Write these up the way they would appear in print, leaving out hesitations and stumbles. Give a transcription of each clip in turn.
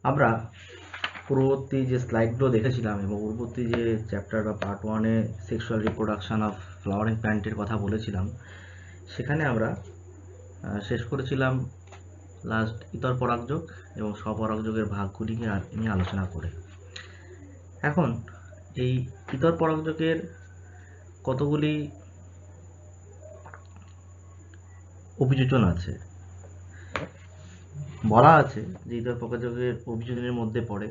আমরা পূর্ববর্তী যে স্লাইডগুলো দেখেছিলাম এবং পূর্ববর্তী যে চ্যাপ্টার বা পার্ট 1-এ সেক্সুয়াল রিপ্রোডাকশন অফ ফ্লাওয়ারিং প্ল্যান্টের কথা বলেছিলাম, সেখানে আমরা শেষ করেছিলাম লাস্ট ইতর পরাগযোগ এবং স্বপরাগযোগের ভাগগুলিকে নিয়ে আলোচনা করে। এখন এই ইতর পরাগযোগের কতগুলি অভিযোজন আছে। বলা আছে যে ইতর পরাগযোগের অভিযোজনের মধ্যে পড়ে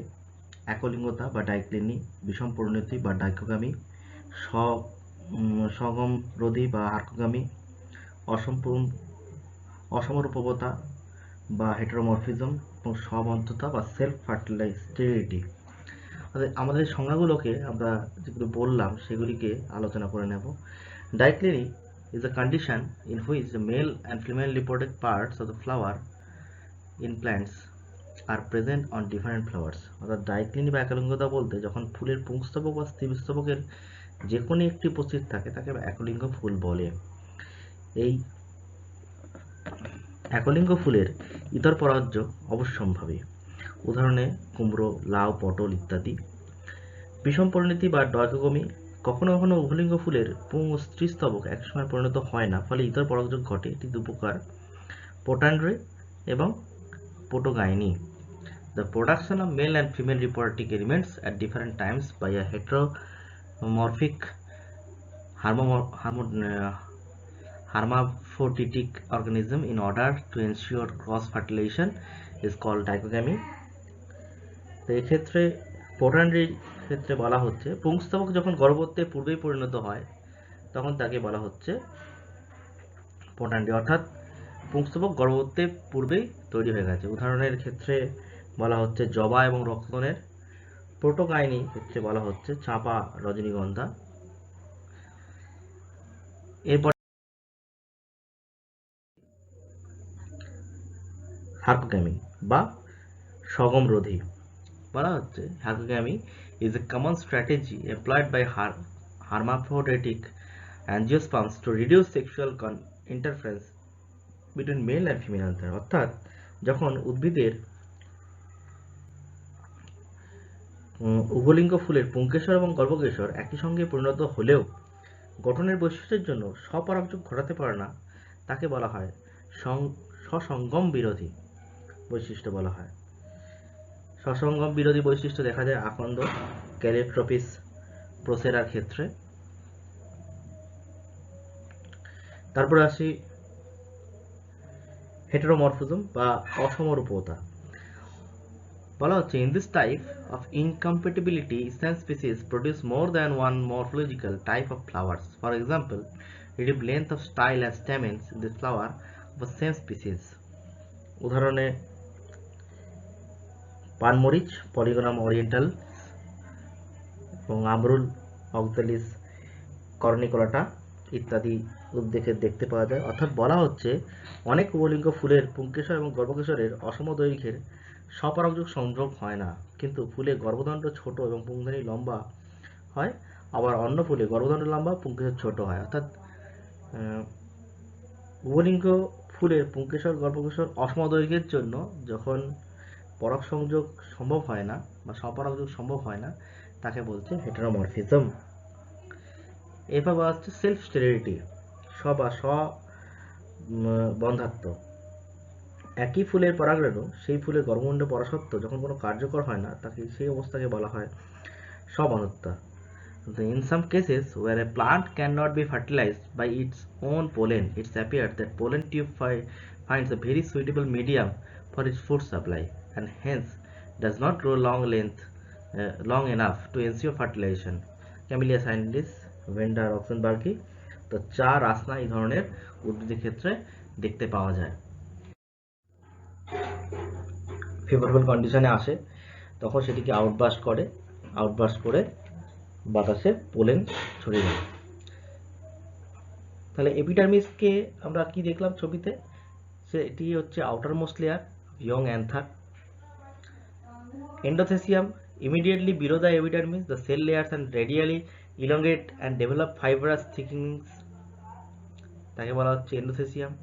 একলিঙ্গতা বা ডাইক্লিনি, বিষম পরিণতি বা ডাইকোগামী, সগমরোধী বা হার্কোগামী, অসমরূপতা বা হেটেরোমরফিজম এবং স্ববদ্ধতা বা সেলফ ফার্টিলাইস্টেরিটি। আমাদের সংজ্ঞাগুলোকে আমরা যেগুলো বললাম সেগুলিকে আলোচনা করে নেব। ডাইক্লিনি is a condition in which the male and female reproductive parts of the flower in plants are present on different flowers. অর্থাৎ ডাইক্লিনি বা একলিঙ্গতা বলতে যখন ফুলের পুংস্তবক বা স্ত্রীস্তবকের যে কোনো একটি উপস্থিত থাকে তাকে একলিঙ্গ ফুল বলে। এই একলিঙ্গ ফুলের ইতর পরাগযোগ অবশ্যম্ভাবী। উদাহরণে কুমড়ো, লাউ, পটল ইত্যাদি। বিষম পরিণতি বা ডাইকোগামী, কখনো কখনো উভলিঙ্গ ফুলের পুং ও স্ত্রীস্তবক একসময় পরিণত হয় না, ফলে ইতর পরাগযোগ ঘটে। এটি দুপ্রকার, পোটান্ড্রে এবং পোটোগাইনি। The production of male and female reproductive elements at different times by a heteromorphic hermaphroditic organism in order to ensure cross fertilization is called dichogamy. তো এক্ষেত্রে পোটান্ড্রির ক্ষেত্রে বলা হচ্ছে পুংস্তবক যখন গর্ভবতীর পূর্বেই পরিণত হয় তখন তাকে বলা হচ্ছে পোটান্ড্রি, অর্থাৎ পুংস্তবক গর্ভবতীর পূর্বেই তৈরি হয়ে গেছে। উদাহরণের ক্ষেত্রে বলা হচ্ছে জবা এবং রক্তনের। পোটোগাইনি ক্ষেত্রে বলা হচ্ছে চাঁপা, রজনীগন্ধা। এরপর হার্কোগ্যামি বা সগমরোধী বলা হচ্ছে হার্কোগ্যামি is a common strategy employed by hermaphroditic angiosperms to reduce sexual interference between male and female. অর্থাৎ যখন উদ্ভিদের উভলিঙ্গ ফুলের পুংকেশর এবং গর্ভকেশর একই সঙ্গে পরিণত হলেও গঠনের বৈশিষ্ট্যের জন্য স্বপরাগযোগ ঘটাতে পারে না, তাকে বলা হয় সসঙ্গম বিরোধী বৈশিষ্ট্য বলা হয়। সসঙ্গম বিরোধী বৈশিষ্ট্য দেখা যায় আকন্দ, ক্যালিওট্রপিস, প্রোসেরার ক্ষেত্রে। তারপরে আসি হেটেরোমরফিজম বা অসমরূপতা। বলা হচ্ছে in this type of incompatibility some species produce more than one morphological type of flowers. For example, relative length of style and stamens in the flower of the same species. উদাহরণে পানমরিচ, পলিগোনাম ওরিয়েন্টালস এবং আমরুল, অক্সালিস কর্নিকোলাটা ইত্যাদি উদ্ভিদে দেখতে পাওয়া যায়। অর্থাৎ বলা হচ্ছে অনেক উভলিঙ্গ ফুলের পুংকেশর এবং গর্ভকেশরের অসম দৈর্ঘ্যের স্বপরাগযোগ সংযোগ হয় না, কিন্তু ফুলে গর্ভদণ্ড ছোট এবং পুংধানী লম্বা হয়, আবার অন্য ফুলে গর্ভদণ্ড লম্বা, পুংকেশর ছোট হয়। অর্থাৎ উভলিঙ্গ ফুলের পুংকেশর গর্ভকেশর অসম দৈর্ঘ্যের জন্য যখন পরাগ সংযোগ সম্ভব হয় না বা স্বপরাগযোগ সম্ভব হয় না তাকে বলছে হেটেরোমরফিজম। এরপর বলা হচ্ছে সেলফ স্টেরিলিটি, বন্ধাত্ব। একই ফুলের পরাগরেণু সেই ফুলের গর্ভমুণ্ডে পড়া সত্ত্বেও যখন কোনো কার্যকর হয় না তাকে সেই অবস্থাকে বলা হয় স্ববন্ধতা। In some cases where a plant cannot be fertilized by its own pollen, it appears that pollen tube finds a very suitable medium for its food supply and hence does not grow long enough to ensure fertilization. Camellia cyanidis, Venda roxenbergi। তো চা, রাসনা এই ধরনের উদ্ভিদের ক্ষেত্রে দেখতে পাওয়া যায়। Favourable কন্ডিশনে আসে তখন সেটিকে আউটবার্স্ট করে বাতাসে পোলেন ছড়িয়ে দেয়। তাহলে এপিডার্মিসকে আমরা কি দেখলাম ছবিতে, সেটি হচ্ছে outer most layer, young another. Endothecium immediately below the epidermis, the cell layers and radially elongate and develop fibrous thickenings, তাকে বলা হচ্ছে endothecium.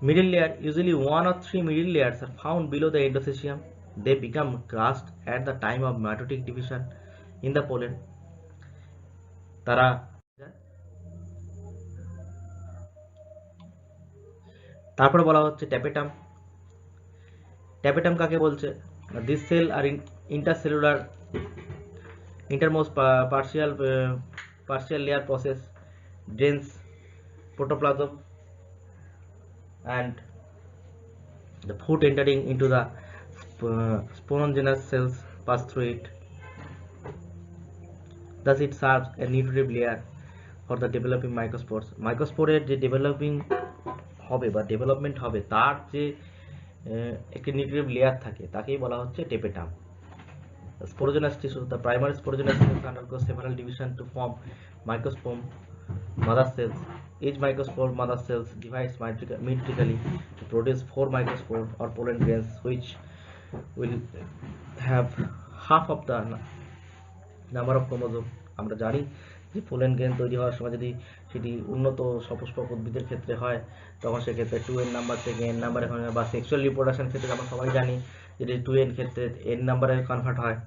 Middle layer, usually 1 or 3 middle layers are found below the endothecium. they become crushed at the time of mitotic division in the pollen. তারা তারপরে বলা হচ্ছে tapetum. Tapetum কাকে বলছে? This cell are intercellular innermost partial layer process drains protoplasm and the food entering into the sporongenous cells pass through it. Thus it serves a nutritive layer for the developing microspores. মাইক্রোস্পোরের যে developing হবে বা development হবে তার যে একটি nutritive layer থাকে তাকেই বলা হচ্ছে tapetum. Sporogenous tissue, the primary sporogenous cells undergo several divisions to form microspore mother cells. Each microspore mother cells divides metrically to produce 4 microspore or pollen grains, which will have half of the number of chromosomes. আমরা জানি যে pollen grain তৈরি হওয়ার সময় যদি সেটি উন্নত সপুষ্পক উদ্ভিদের ক্ষেত্রে হয় তখন সেক্ষেত্রে 2n নাম্বার থেকে n নাম্বারে বা সেক্সুয়াল রিপ্রোডাকশন ক্ষেত্রে আমরা সবাই জানি যে 2n ক্ষেত্রে n নাম্বারে কনভার্ট হয়।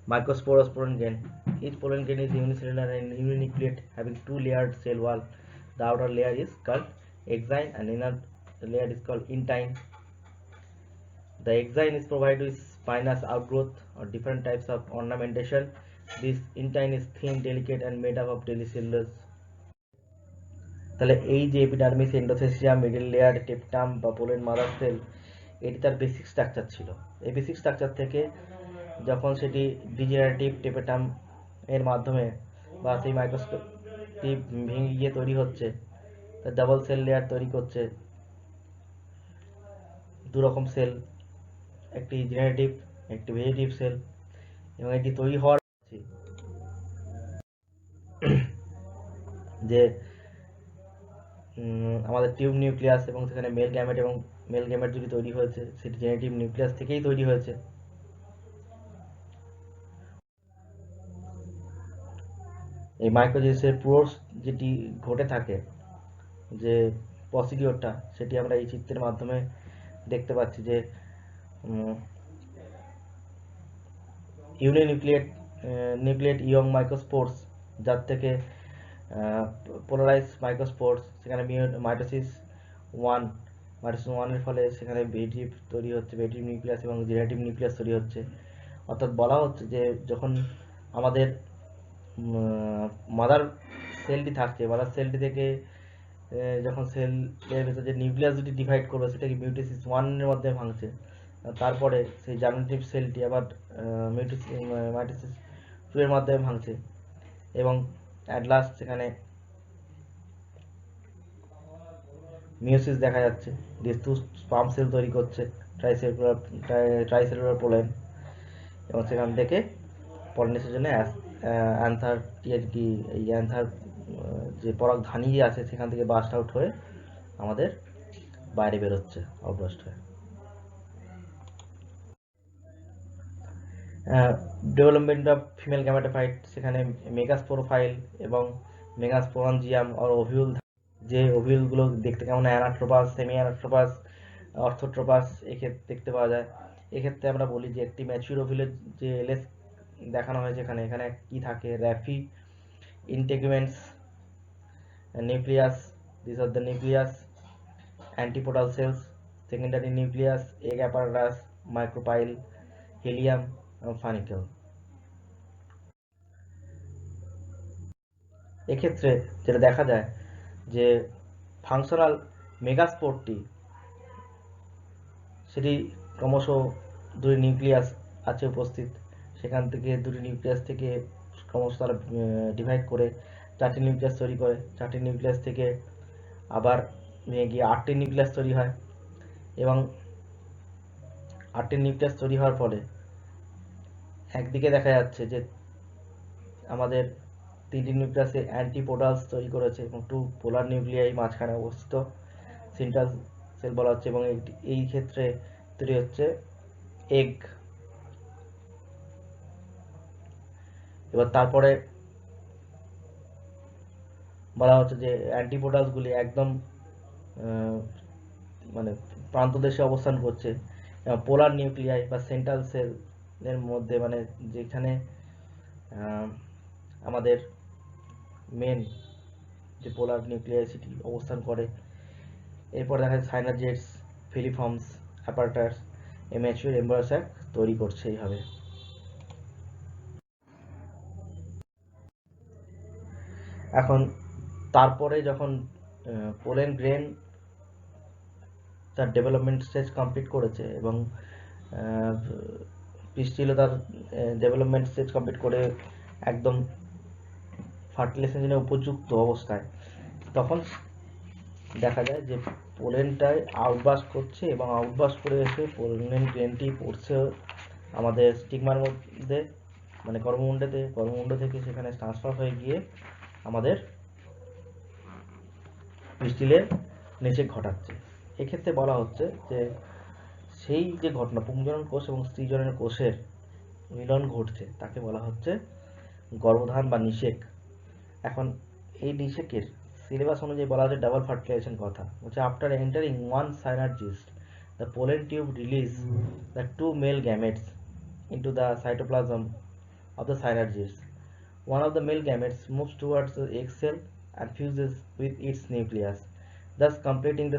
Microsporous pollen grain. Each pollen grain is unicellular and uninucleate, having two layered cell wall. The outer layer is called exine and inner layer is called intine. The exine is provided with spinous outgrowth or different types of ornamentation. This intine is thin, delicate and made up of daily cellulose. তাহলে এই যে epidermis, endothecium, middle layer, টেপটাম বা pollen mother sell, এটি তার basic structure ছিল। এই basic structure থেকে যখন সেটি ডিজেনারেটিভ টেপেটাম এর মাধ্যমে বা সেই মাইক্রোস্কোপটি ভেঙে গিয়ে তৈরি হচ্ছে, তার ডাবল সেল লেয়ার তৈরি করছে দু রকম সেল, একটি জেনারেটিভ একটি ভেজিটেটিভ সেল, এবং এটি তৈরি হওয়ার যে আমাদের টিউব নিউক্লিয়াস এবং সেখানে মেল গ্যামেট যদি তৈরি হয়েছে সেটি জেনেটিভ নিউক্লিয়াস থেকেই তৈরি হয়েছে। এই মাইক্রোজিসের পুরো যেটি ঘটে থাকে যে প্রসিডিওরটা সেটি আমরা এই চিত্রের মাধ্যমে দেখতে পাচ্ছি যে নিউক্লিয়েট ইয়ং মাইক্রোস্পোর্স, যার থেকে পোলারাইজ মাইক্রোস্পোর্স, সেখানে মাইটোসিস ওয়ানের ফলে সেখানে ভেজিটেটিভ তৈরি হচ্ছে, ভেজিটেটিভ নিউক্লিয়াস এবং জেনারেটিভ নিউক্লিয়াস তৈরি হচ্ছে। অর্থাৎ বলা হচ্ছে যে যখন আমাদের মাদার সেলটি থাকছে, মাদার সেলটি থেকে যখন সেলের ভেতরে যে নিউক্লিয়াস দুটি ডিভাইড করবে সেটাকে মিউটেসিস ওয়ানের মধ্যে ভাঙছে, তারপরে সেই জার্মিনেটিভ সেলটি আবার মাইটোসিস টু এর মাধ্যমে ভাঙছে এবং অ্যাট লাস্ট সেখানে মিওসিস দেখা যাচ্ছে, ডিসটু স্পার্ম সেল তৈরি করছে, ট্রাইসেলুলার পোলেন, এবং সেখান থেকে পলিনেশনের জন্য অ্যান্থার এই অ্যান্থার যে পরাগধানী আছে সেখান থেকে বাস্ট আউট হয়ে আমাদের বাইরে বেরোচ্ছে অবস্ট হয়ে। ডেভেলপমেন্ট অফ ফিমেল গ্যামেটোফাইট, সেখানে মেগাস্পোরোফাইল এবং মেগাস্পোরঞ্জিয়াম আর ওভিউল, যে ওভিউলগুলো দেখতে কেমন অ্যানাট্রোপাস, সেমি অ্যানাট্রোপাস, অর্থোট্রোপাস এক্ষেত্রে দেখতে পাওয়া যায়। এক্ষেত্রে আমরা বলি যে একটি ম্যাচিউর ওভিউলের যে এলএস দেখানো হয়েছে এখানে কি থাকে, raphe ইন্টেগুমেন্টস nucleus, these are the nucleus, antipodal cells, secondary nucleus, egg apparatus, micropyle, helium এবং ফানিকেল। এক্ষেত্রে যেটা দেখা যায় যে ফাংশনাল মেগাস্পোরটি সেটি ক্রমশ দুটি নিউক্লিয়াস আছে উপস্থিত, সেখান থেকে দুটি নিউক্লিয়াস থেকে ক্রমশ তারা ডিভাইড করে 4টি নিউক্লিয়াস তৈরি করে, 4টি নিউক্লিয়াস থেকে আবার ভেঙে গিয়ে 8টি নিউক্লিয়াস তৈরি হয় এবং 8টি নিউক্লিয়াস তৈরি হওয়ার ফলে একদিকে দেখা যাচ্ছে যে আমাদের 3টি নিউক্লিয়াসে অ্যান্টিপোডালস তৈরি করেছে এবং 2 পোলার নিউক্লিয়াই মাঝখানে অবস্থিত, সেন্ট্রাল সেল বলা হচ্ছে, এবং এই ক্ষেত্রে তৈরি হচ্ছে এগ। এবার তারপরে বলা হচ্ছে যে অ্যান্টিপোডালসগুলি একদম মানে প্রান্তদেশে অবস্থান করছে পোলার নিউক্লিয়াই বা সেন্ট্রাল সেলের মধ্যে, মানে যেখানে আমাদের মেন যে পোলার নিউক্লিয়াই সেটি অবস্থান করে। এরপর দেখা যায় সাইনারজেটস, ফিলিফর্মস, অ্যাপারেটাস এই ম্যাচিউর এমব্রায়ো স্যাক তৈরি করছে এইভাবে। এখন তারপরে যখন পোলেন গ্রেন তার ডেভেলপমেন্ট স্টেজ কমপ্লিট করেছে এবং পিস্টিলও তার ডেভেলপমেন্ট স্টেজ কমপ্লিট করে একদম ফার্টিলাইজেশনের উপযুক্ত অবস্থায়, তখন দেখা যায় যে পোলেনটাই আউটবাস্ট করছে এবং আউটবাস্ট করে এসে পোলেন গ্রেনটি পড়ছে আমাদের স্টিগমার মধ্যে, মানে কর্মমুণ্ডতে, কর্মমুণ্ড থেকে সেখানে ট্রান্সফার হয়ে গিয়ে আমাদের পিস্টিলের নিষেক ঘটাচ্ছে। এক্ষেত্রে বলা হচ্ছে যে সেই যে ঘটনা পুংজনন কোষ এবং স্ত্রীজনন কোষের মিলন ঘটছে তাকে বলা হচ্ছে গর্ভধান বা নিষেক। এখন এই নিষেকের সিলেবাস অনুযায়ী বলা হচ্ছে ডাবল ফার্টিলাইজেশন কথা হচ্ছে after entering one synergid the pollen tube release the two male gametes into the cytoplasm of the synergist. One of the male gametes moves towards the egg cell and fuses with its nucleus, thus completing the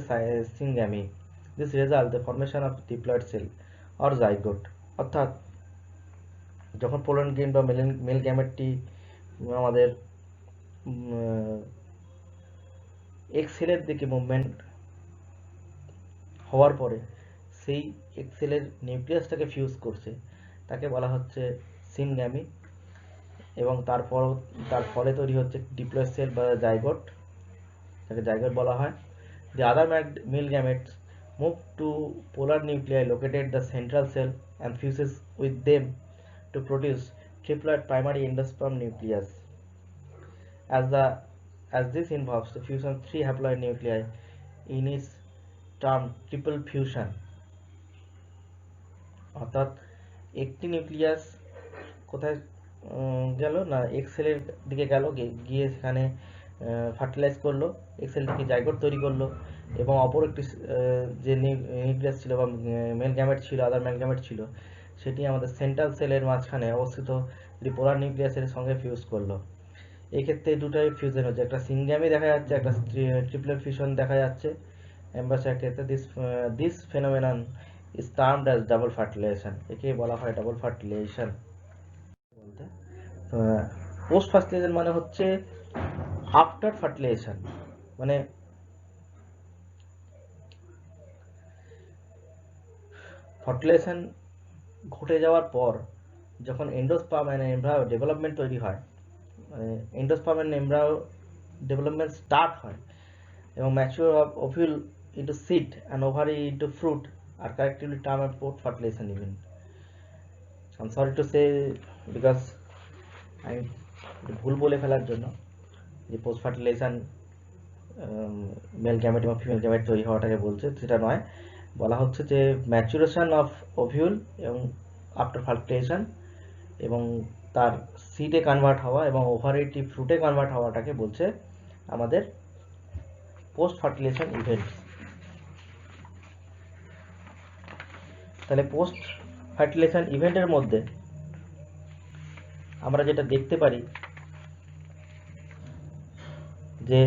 syngamy. This results the formation of diploid cell or zygote. অর্থাৎ যখন pollen grain বা mail গ্যামেটটি আমাদের egg সেলের দিকে movement হওয়ার পরে সেই egg সেলের নিউক্লিয়াসটাকে ফিউজ করছে তাকে বলা হচ্ছে সিনগ্যামি, এবং তার ফলে তৈরি হচ্ছে ডিপ্লয়েড সেল বা জাইগোট, যাকে জাইগোট বলা হয়। The other male gametes move to polar nuclei located the central cell and fuses with them to produce triploid primary endosperm nucleus. As this involves the fusion of 3 haploid nuclei in is termed triple fusion. অর্থাৎ একটি nucleus কোথায় গেল না x সেলের দিকে গেল, গিয়ে সেখানে ফার্টিলাইজ করলো, এক্স সেল থেকে জাইগোট তৈরি করলো, এবং অপর একটি যে নিউক্লিয়াস ছিল বা মেল গ্যামেট ছিল, আদার মেল গ্যামেট ছিল, সেটি আমাদের সেন্ট্রাল সেলের মাঝখানে অবস্থিত পোলার নিউক্লিয়াসের সঙ্গে ফিউজ করলো। এই ক্ষেত্রে দুটাই ফিউশন হচ্ছে, একটা সিনগ্যামি দেখা যাচ্ছে, একটা ট্রিপলেট ফিউশন দেখা যাচ্ছে এমব্রায়োর ক্ষেত্রে। This phenomenon is termed as double fertilisation, একে বলা হয় ডাবল ফার্টিলাইজেশন বলতে। পোস্ট ফার্টিলাইজেশন মানে হচ্ছে আফটার ফার্টিলাইজেশন, মানে ফার্টিলাইজেশন ঘটে যাওয়ার পর যখন এন্ডোস্পার্ম এন্ড এমব্রায়ো ডেভেলপমেন্ট তৈরি হয়, মানে endosperm and embryo development start হয় এবং mature of ovule into seed and ovary into fruit আর collectively term and post fertilization event. I am sorry to say because আমি ভুল বলে ফেলার জন্য যে পোস্ট ফার্টিলাইজেশন মেল গ্যামেট এবং ফিমেল গ্যামেট তৈরি হওয়াটাকে বলছে, সেটা নয়। বলা হচ্ছে যে ম্যাচুরেশন অফ ওভিউল এবং আফটার ফার্টিলাইজেশন এবং তার সিডে কনভার্ট হওয়া এবং ওভারিটি ফ্রুটে কনভার্ট হওয়াটাকে বলছে আমাদের পোস্ট ফার্টিলাইজেশন ইভেন্টস। তাহলে পোস্ট ফার্টিলাইজেশন ইভেন্টের মধ্যে আমরা যেটা দেখতে পারি যে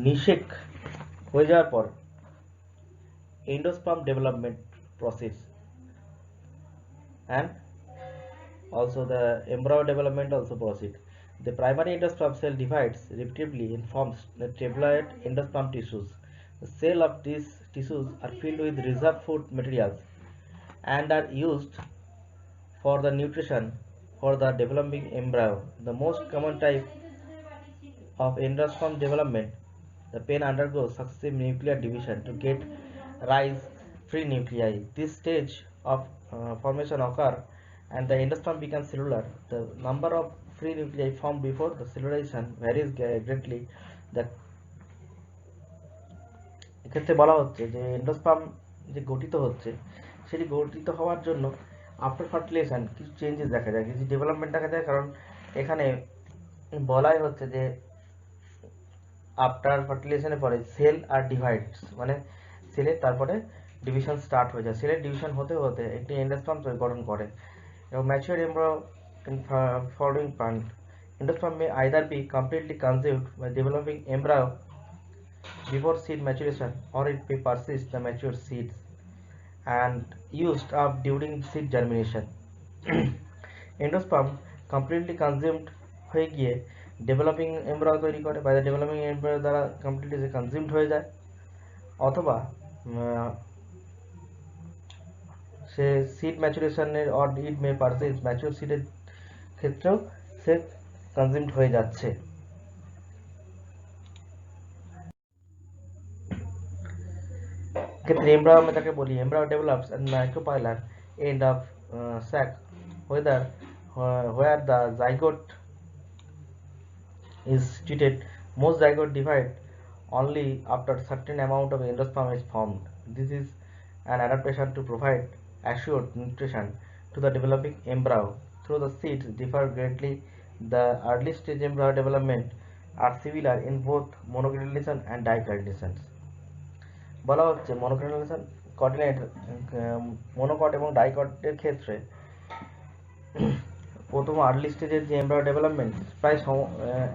নিষেক হয়ে যাওয়ার পর endosperm development process and also the embryo development also proceed. The primary endosperm cell divides repeatedly and forms the triploid endosperm tissues. The cell of these tissues are filled with reserved food materials and are used for the nutrition for the developing embryo. The most common type of endosperm development, the pen undergoes successive nuclear division to get rise free nuclei. This stage of formation occur and the endosperm becomes cellular. The number of free nuclei formed before the cellularization varies greatly. The এক্ষেত্রে বলা হচ্ছে যে endosperm যে গঠিত হচ্ছে সেটি গঠিত হওয়ার জন্য আফটার ফার্টিলাইজেশন কিছু চেঞ্জেস দেখা যায়, কিছু ডেভেলপমেন্ট দেখা যায়, কারণ এখানে বলাই হচ্ছে যে আফটার ফার্টিলাইজেশনের পরে সেল আর ডিভাইডস, মানে সেলের তারপরে ডিভিশন স্টার্ট হয়ে যায়। সেলের ডিভিশন হতে হতে একটি এন্ডোস্পার্ম গঠন করে এবং mature embryo in following point. Endosperm may either be completely consumed by developing embryo before seed maturation, or it may persist the mature seeds and used up during seed germination. Endosperm completely consumed হয়ে গিয়ে developing embryo তৈরি করে, বা developing embryo দ্বারা completely consumed হয়ে যায়, অথবা সে সিড ম্যাচুরেশনের or it may persist mature সিডের ক্ষেত্রেও সে কনজিউমড হয়ে যাচ্ছে। ক্ষেত্রে এমব্রায়ো আমি তাকে বলি embryo develops at micropylar end of sac where the zygote is situated. Most zygote divide only after certain amount of endosperm is formed. This is an adaptation to provide assured nutrition to the developing embryo. Though the seeds differ greatly, the early stage embryo development are similar in both monocotyledon and dicotyledons. বলা হচ্ছে মনোকটিলেশন কর্ডিনেট monocot এবং ডাইকটের ক্ষেত্রে প্রথম early স্টেজের যে embryo development প্রায়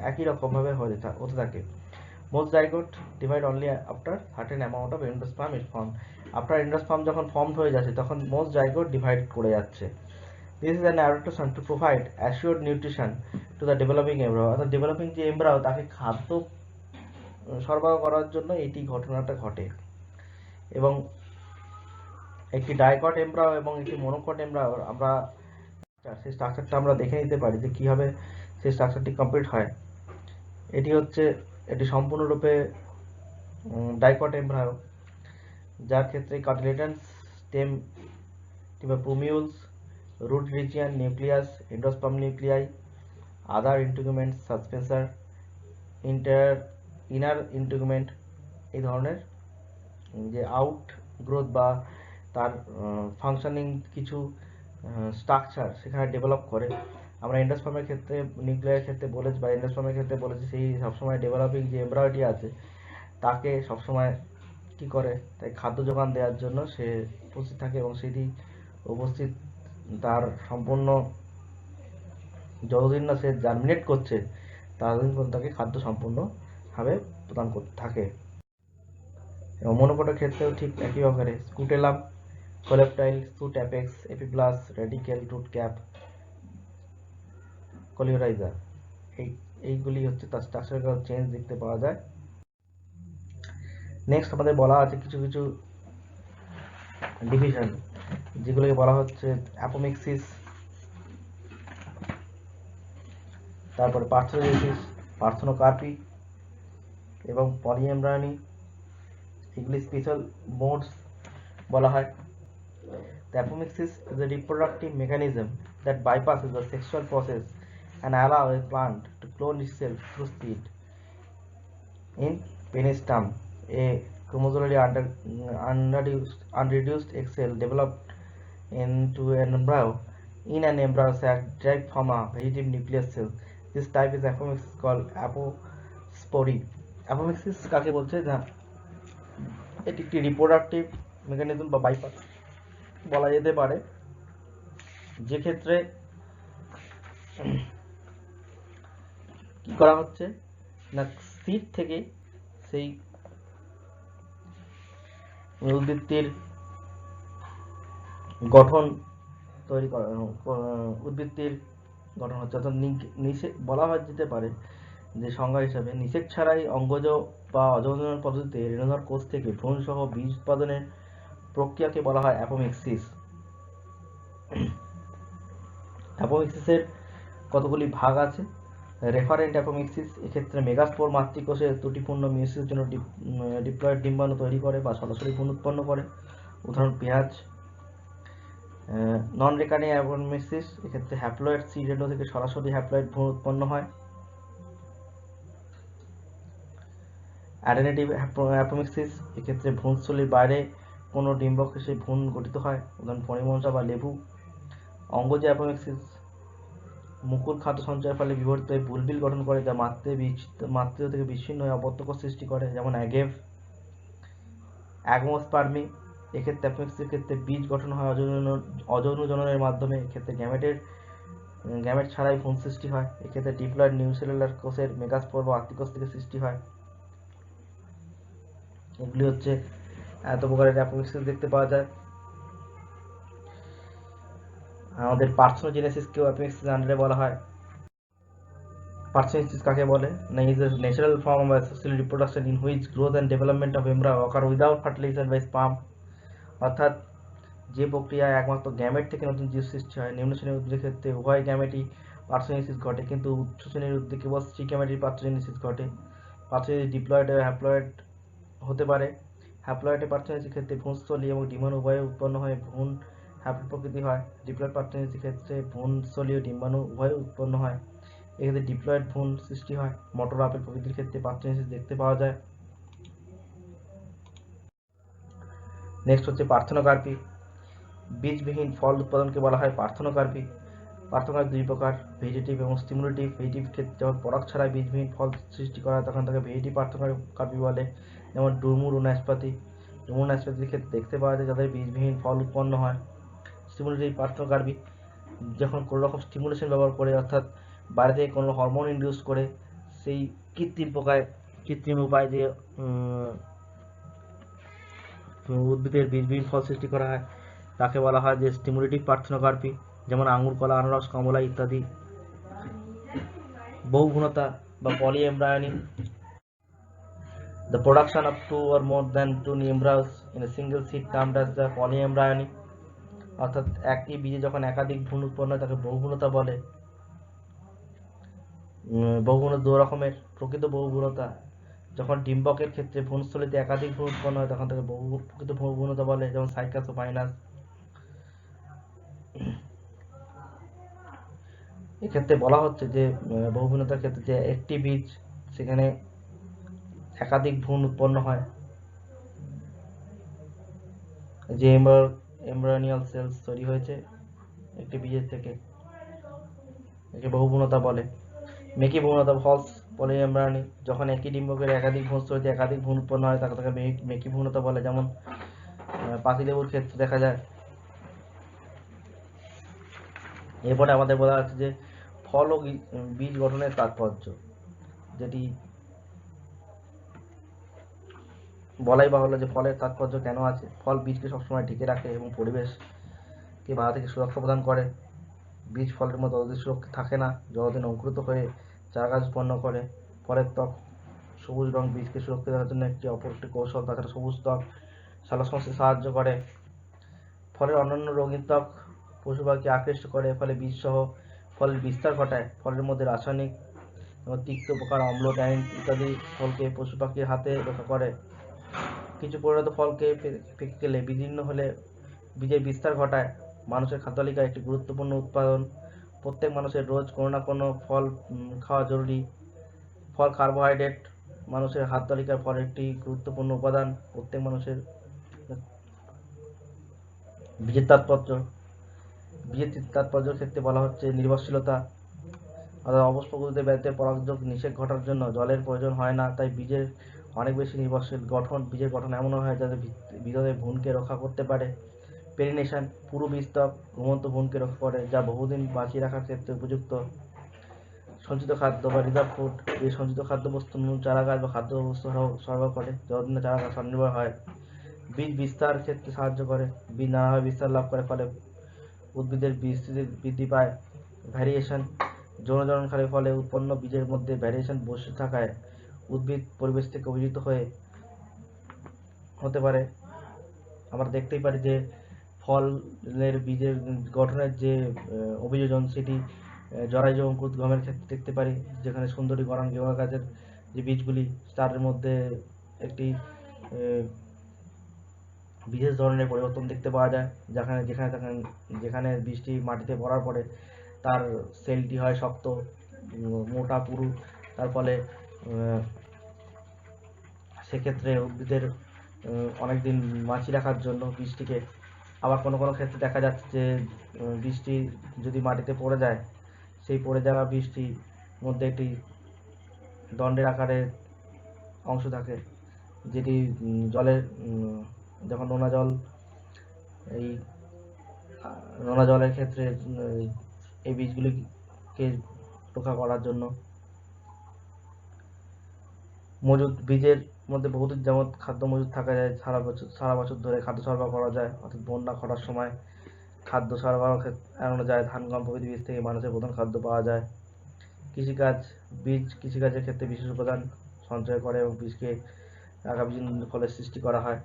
একই রকমভাবে হতে থাকে। Most zygote divide only after certain amount of endosperm is form. After endosperm যখন ফর্ম হয়ে যাচ্ছে তখন মোস্ট জাইগোট ডিভাইড করে যাচ্ছে। This is an adaptation to provide assured nutrition to the developing embryo. অর্থাৎ ডেভেলপিং যে এমব্রায়ো তাকে খাদ্য সরবরাহ করার জন্য এটি ঘটনাটা ঘটে। এবং একটি ডাইকট এমব্রায়ো এবং একটি মনোকট এমব্রায়ো আমরা সেই স্ট্রাকচারটা আমরা দেখে নিতে পারি যে কীভাবে সেই স্ট্রাকচারটি কমপ্লিট হয়। এটি সম্পূর্ণরূপে ডাইকট এমব্রায়ো, যার ক্ষেত্রে কার্টিলেডন্স, স্টেম কিংবা plumules, root region, nucleus, endosperm nuclei, other integuments, suspensor, inner integument, এই ধরনের যে আউট গ্রোথ বা তার ফাংশনিং কিছু স্ট্রাকচার সেখানে ডেভেলপ করে। আমরা এন্ডোস্পার্মের ক্ষেত্রে নিউক্লিয়ার ক্ষেত্রে বলেছি বা এন্ডোস্পার্মের ক্ষেত্রে বলেছি সেই সবসময় ডেভেলপিং যে এমব্রায়োটি আছে তাকে সবসময় কী করে তাই খাদ্য যোগান দেওয়ার জন্য সে উপস্থিত থাকে এবং সেটি উপস্থিত তার সম্পূর্ণ যতদিন না সে জার্মিনেট করছে ততদিন পর্যন্ত তাকে খাদ্য সম্পূর্ণভাবে প্রদান করতে থাকে। এবং মনোকটের ক্ষেত্রেও ঠিক একই প্রকারে scutellum, coleoptile, shoot apex, epiblast, radicle, root cap, coleorhiza, এইগুলি হচ্ছে তার স্ট্রাকচারাল চেঞ্জ দেখতে পাওয়া যায়। নেক্সট আমাদের বলা আছে কিছু কিছু ডিভিশন, যেগুলোকে বলা হচ্ছে অ্যাপোমিক্সিস, তারপরে পার্থেনোজেনেসিস, পার্থেনোকার্পি এবং পলিএমব্রায়োনি। এগুলি স্পেশাল মোডস বলা হয়। The apomixis is a reproductive mechanism that bypasses the sexual process and allows a plant to clone itself through seed. In penistem, a chromosomally unreduced egg cell developed into an embryo in an embryo sac derived from a vegetative nucleus cell. This type is apomixis called apospory. Apomixis কাকে বলছে? না, এটি একটি reproductive mechanism বা bypass বলা যেতে পারে, যে ক্ষেত্রে কি করা হচ্ছে না সিড থেকে সেই উদ্ভিদটির গঠন তৈরি করা, উদ্ভিদটির গঠন হচ্ছে। অর্থাৎ বলা হয় যেতে পারে যে সংজ্ঞা হিসাবে নিষেক ছাড়াই অঙ্গজ বা অজনন পদ্ধতিতে রেণুধর কোষ থেকে ভ্রূণ সহ বীজ উৎপাদনের প্রক্রিয়াকে বলা হয় অ্যাপোমিক্সিস। অ্যাপোমিক্সিসের কতগুলি ভাগ আছে। রেফারেন্ট অ্যাপোমিক্সিস, এক্ষেত্রে মেগাস্পোর মাতৃকোষে ত্রুটিপূর্ণ মিউসিসের জন্য ডিপ্লয়েড ডিম্বাণু তৈরি করে বা সরাসরি ভ্রূণ উৎপন্ন করে, উদাহরণ পেঁয়াজ। নন রেকারিং অ্যাপোমিক্সিস, এক্ষেত্রে হ্যাপ্লয়েড সিড রেণু থেকে সরাসরি হ্যাপ্লয়েড ভ্রূণ উৎপন্ন হয়। অ্যাডেনেটিভ অ্যাপোমিক্সিস, এক্ষেত্রে ভ্রূণস্থলীর বাইরে কোনো ডিম্বক এসে ভ্রূণ গঠিত হয়, উদাহরণ পনিমঞ্চা বা লেবু। অঙ্গজ অ্যাপোমিক্সিস, মুকুল খাদ্য সঞ্চয়ের ফলে বিবর্তিত হয়ে বুলবিল গঠন করে যা মাতৃদেহ থেকে বিচ্ছিন্ন হয়ে অবত্যক সৃষ্টি করে, যেমন অ্যাগেভ। অ্যাগমোস্পার্মি, এক্ষেত্রে অ্যাপেক্সের ক্ষেত্রে বীজ গঠন হয় অযৌন জননের মাধ্যমে। এক্ষেত্রে গ্যামেট ছাড়াই ভ্রূণ সৃষ্টি হয়। এক্ষেত্রে ডিপ্লয়েড নিউসেলুলার কোষের মেগাস্পোর বা আত্মিকোষ থেকে সৃষ্টি হয়। এগুলি হচ্ছে এত প্রকারের অ্যাপোপ্টোসিস দেখতে পাওয়া যায়। আমাদের পার্থেনোজেনেসিসকেও অ্যাপোপ্টোসিস আন্ডারে বলা হয়। পার্থেনোজেনেসিস কাকে বলে? না, is a natural form of asexual reproduction in which growth and development of embryo occur without fertilisation by sperm. অর্থাৎ যে প্রক্রিয়ায় একমাত্র গ্যামেট থেকে নতুন জীব সৃষ্টি হয়। নিম্ন শ্রেণীর উদ্ভিদের ক্ষেত্রে উভয় গ্যামেটই পার্থেনোজেনেসিস ঘটে, কিন্তু উচ্চ শ্রেণীর উদ্ভিদে কেবল স্ত্রী গ্যামেটই পার্থেনোজেনেসিস ঘটে। পার্থেনোজেনেসিস ডিপ্লয়েড ও হ্যাপ্লয়েড হতে পারে। হ্যাপ্লয়েডে পার্থেনোজেনেসিসের ক্ষেত্রে ভ্রূণস্থলী এবং ডিম্বাণু উভয়ে উৎপন্ন হয়ে ভ্রূণ হ্যাপ্লয়েড প্রকৃতি হয়। ডিপ্লয়েড পার্থেনোজেনেসিসের ক্ষেত্রে ভ্রূণস্থলী ও ডিম্বাণু উভয়ে উৎপন্ন হয়। এক্ষেত্রে ডিপ্লয়েড ভ্রূণ সৃষ্টি হয়। মটর আপেল প্রকৃতির ক্ষেত্রে পার্থেনোজেনেসিস দেখতে পাওয়া যায়। নেক্সট হচ্ছে পার্থেনোকার্পি। বীজবিহীন ফল উৎপাদনকে বলা হয় পার্থেনোকার্পি। পার্থেনোকার্পি দুই প্রকার, ভেজিটেটিভ এবং স্টিমুলেটিভ। ভেজিটেটিভ ক্ষেত্রে যখন পরাগ ছাড়াই বীজবিহীন ফল সৃষ্টি করা হয় তখন তাকে ভেজিটেটিভ পার্থেনোকার্পি বলে, যেমন ডুমুর ও নাশপাতি। ডুমুর নাশপাতির ক্ষেত্রে দেখতে পাওয়া যায় যাদের বীজবিহীন ফল উৎপন্ন হয়। স্টিমুলেটিভ পার্থেনোকার্পি যখন কোনো রকম স্টিমুলেশন ব্যবহার করে, অর্থাৎ বাইরে থেকে কোনো হরমোন ইনডিউস করে সেই কৃত্রিম উপায় দিয়ে উদ্ভিদের বীজবিহীন ফল সৃষ্টি করা হয়, তাকে বলা হয় যে স্টিমুলেটিভ পার্থেনোকার্পি। যেমন আঙুর, কলা, আনারস, কমলা ইত্যাদি। বহুগুণতা বা পলিএমব্রায়োনি, the production of two or more than two embryos in a single seed termed as the polyembryony। অর্থাৎ একই বীজে যখন একাধিক ভ্রূণ উৎপন্ন হয় তাকে বহুগুণতা বলে। বহুগুণতা দু রকমের, প্রকৃত বহুগুণতা যখন ডিম্বকের ক্ষেত্রে ভ্রূণস্থলীতে একাধিক ভ্রূণ উৎপন্ন হয় তখন তাকে প্রকৃত বহুগুণতা বলে, যেমন সাইকাস ও ফাইনাস। এক্ষেত্রে বলা হচ্ছে যে বহুগুণতার ক্ষেত্রে যে একটি বীজ সেখানে একাধিক ভ্রূণ উৎপন্ন হয়, যে এমব্রায়োনিয়াল সেলস তৈরি হয়েছে একটি বীজের থেকে, একে বহুগুণতা বলে। মেকি বহুগুণতা ফলস পলিএমব্রায়োনি, যখন একই ডিম্বকের একাধিক ভ্রূণস্থলীতে একাধিক ভ্রূণ উৎপন্ন হয় তাকে মেকি বহুগুণতা বলে, যেমন পাতিলেবুর ক্ষেত্রে দেখা যায়। এরপরে আমাদের বলা হচ্ছে যে ফল ও বীজ গঠনের তাৎপর্য, যেটি বলাই বাহুল্য যে ফলের তাৎপর্য কেন আছে। ফল বীজকে সবসময় ঢেকে রাখে এবং পরিবেশকে বাধা থেকে সুরক্ষা প্রদান করে। বীজ ফলের মতো অধিক সুরক্ষিত থাকে না, যতদিন অঙ্কুরিত হয়ে চারাগাছ উৎপন্ন করে। ফলের ত্বক সবুজ রং বীজকে সুরক্ষিত রাখার জন্য অপর একটি কৌশল। তাছাড়া সবুজ ত্বক সালোকসংশ্লেষে সাহায্য করে। ফলের অন্যান্য রঙিন ত্বক পশু পাখি আকৃষ্ট করে, ফলে বীজসহ ফলের বিস্তার ঘটায়। ফলের মধ্যে রাসায়নিক এবং তিক্ত প্রকার অম্ল, ট্যানিন ইত্যাদি ফলকে পশু পাখির হাতে রক্ষা করে। কিছু পরিণত ফলকে পেকে গেলে বিদীর্ণ হলে বীজের বিস্তার ঘটায়। মানুষের খাদ্যতালিকায় একটি গুরুত্বপূর্ণ উৎপাদন। প্রত্যেক মানুষের রোজ কোনো না কোনো ফল খাওয়া জরুরি। ফল কার্বোহাইড্রেট মানুষের খাদ্য তালিকার ফল একটি গুরুত্বপূর্ণ উপাদান। প্রত্যেক মানুষের বীজের তাৎপর্য, বীজের তাৎপর্যের ক্ষেত্রে বলা হচ্ছে নির্ভরশীলতা, অর্থাৎ অবশ প্রকৃতিতে ব্যাধিতে পরাগযোগ নিষেধ ঘটার জন্য জলের প্রয়োজন হয় না, তাই বীজের অনেক বেশি নির্ভরশীল। গঠন, বীজের গঠন এমন হয় যাতে ভিতরে ভ্রূণকে রক্ষা করতে পারে। পেরিনেশন, পুরু বীজত্বক ঘুমন্ত ভ্রূণকে রক্ষা করে, যা বহুদিন বাঁচিয়ে রাখার ক্ষেত্রে উপযুক্ত। সঞ্চিত খাদ্য বা রিজার্ভ ফুড, এই সঞ্চিত খাদ্যবস্তু নতুন চারাগাছ বা খাদ্যবস্তু সরবরাহ করে যতদিন না চারাগাছ স্বনির্ভর হয়। বীজ বিস্তার ক্ষেত্রে সাহায্য করে, বীজ নানাভাবে বিস্তার লাভ করে, ফলে উদ্ভিদের বিস্তৃতি বৃদ্ধি পায়। ভ্যারিয়েশন, যৌনজননকারী ফলে উৎপন্ন বীজের মধ্যে ভ্যারিয়েশন বসে থাকায় উদ্ভিদ পরিবেশ থেকে অভিযোজিত হতে পারে। আমরা দেখতেই পারি যে ফলের বীজের গঠনের যে অভিযোজন সেটি জরায়ু অঙ্কুরোদ্গমের ক্ষেত্রে দেখতে পারি, যেখানে সুন্দরী গরান গেওয়া গাছের যে বীজগুলি তার মধ্যে একটি বিশেষ ধরনের পরিবর্তন দেখতে পাওয়া যায়, যেখানে বীজটি মাটিতে পড়ার পরে তার সেলটি হয় শক্ত, মোটা, পুরু। তার ফলে সেক্ষেত্রে উদ্ভিদের অনেকদিন বাঁচিয়ে রাখার জন্য বীজটিকে, আবার কোনো কোনো ক্ষেত্রে দেখা যাচ্ছে যে বীজটি যদি মাটিতে পড়ে যায়, সেই পড়ে যাওয়া বীজটির মধ্যে একটি দণ্ডের আকারে অংশ থাকে, যেটি জলের যখন নোনা জল এই নোনা জলের ক্ষেত্রে এই বীজগুলিকে রক্ষা করার জন্য। মজুদ বীজের মধ্যে বহুদিন যাবৎ খাদ্য মজুদ থাকা যায়, সারা বছর ধরে খাদ্য সরবরাহ করা যায়, অর্থাৎ বন্যা খরার সময় খাদ্য সরবরাহ এড়ানো যায়। ধান গম প্রভৃতি বীজ থেকে মানুষের প্রধান খাদ্য পাওয়া যায়। কৃষিকাজের ক্ষেত্রে বিশেষ উপাদান সঞ্চয় করে এবং বীজকে আগামী দিনের ফলের সৃষ্টি করা হয়।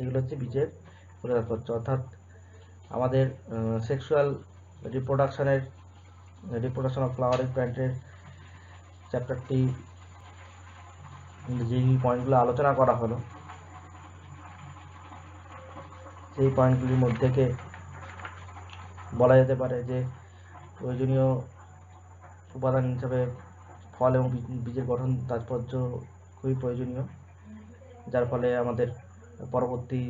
এগুলো হচ্ছে বীজের তাৎপর্য। অর্থাৎ আমাদের সেক্সুয়াল রিপ্রোডাকশন অফ ফ্লাওয়ারিং প্ল্যান্টের চ্যাপ্টারটি যেই পয়েন্টগুলো আলোচনা করা হলো, সেই পয়েন্টগুলির মধ্যে থেকে বলা যেতে পারে যে প্রয়োজনীয় উপাদান হিসেবে ফল এবং বীজের গঠন তাৎপর্য খুবই প্রয়োজনীয়, যার ফলে আমাদের পরবর্তী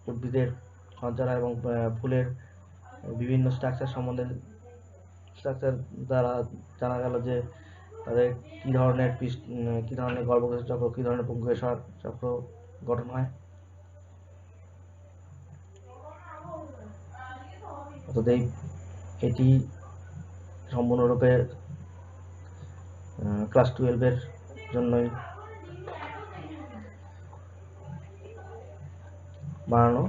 উদ্ভিদের সঞ্চার এবং ফুলের বিভিন্ন স্ট্রাকচার দ্বারা জানা গেল যে তাদের কী ধরনের গর্ভকেশর চক্র, কী ধরনের পুংকেশর চক্র গঠন হয়। অর্থাৎ এটি সম্পূর্ণরূপে ক্লাস 12-এর জন্যই বানানো।